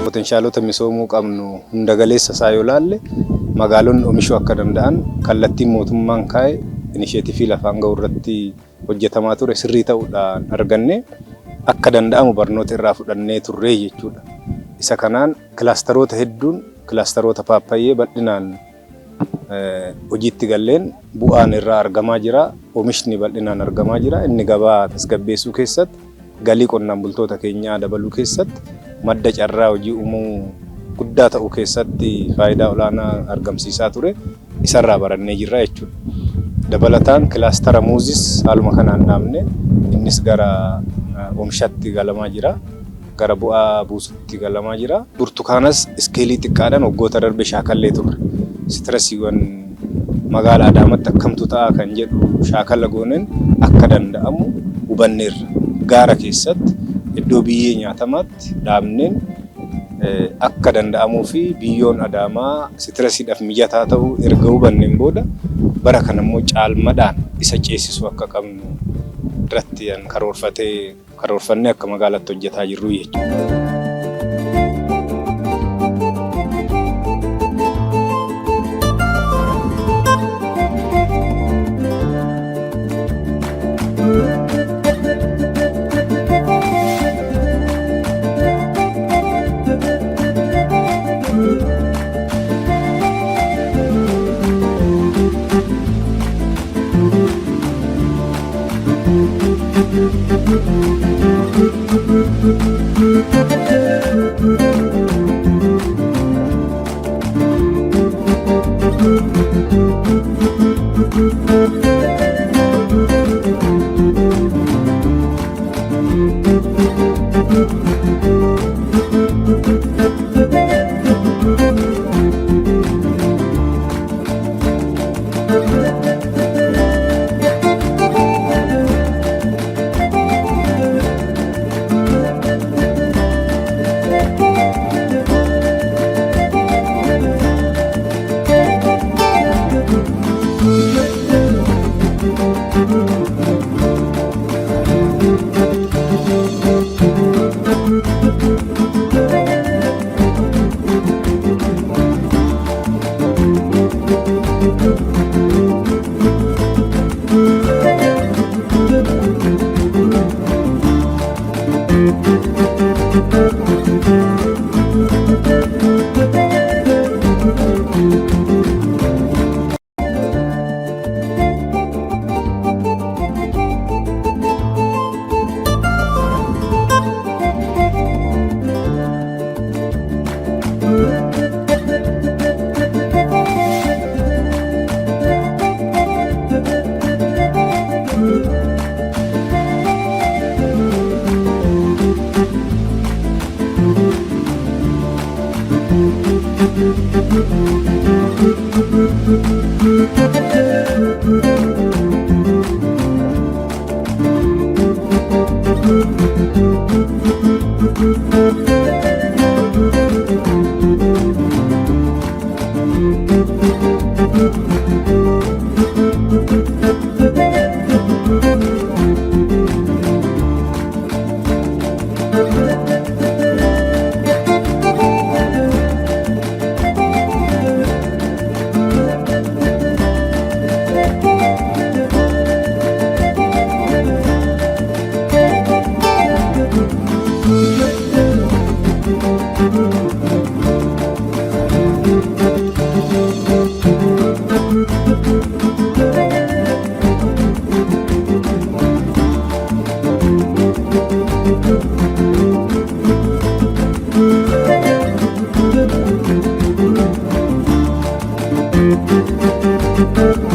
Potensiyaalota misoomuu qabnu hunda galeessa isaa yoo laalle magaalonni oomishuu akka danda'an kallattiin mootummaan kaa'e inisheetiivii lafaan ga'u irratti hojjetamaa ture sirrii ta'uudhaan arganne akka danda'amu barnoota irraa fudhannee turree jechuudha. Isa kanaan kilaasteroota hedduun kilaasteroota paappayyee bal'inaan hojiitti galleen bu'aan irraa argamaa jira, oomishni bal'inaan argamaa jira. Inni gabaa tasgabbeessuu keessatti galii qonnaan bultoota keenyaa dabaluu keessatti madda carraa hojii uumuu guddaa ta'uu keessatti faayidaa olaanaa argamsiisaa ture isarraa barannee jirra jechuudha. Dabalataan kilaastera muuzis haaluma kanaan dhaabne innis gara oomishatti galamaa jira, gara bu'aa buusutti galamaa jira. Burtukaanas iskeelii xiqqaadhaan waggoota darbe shaakallee turre. Sitiresiiwwan magaalaa Adaamaatti akkamtu ta'a kan jedhu shaakala gooneen akka danda'amu hubanneerra. Gaara keessatti iddoo biyyee nyaatamaatti dhaabneen akka danda'amuu fi biyyoon Adaamaa sitiresiidhaaf mijataa ta'uu erga hubanneen booda bara kana immoo caalmadhaan isa ceesisuu akka qabnu irratti karoorfannee akka magaalaatti hojjetaa jirru jechuudha. Thank you.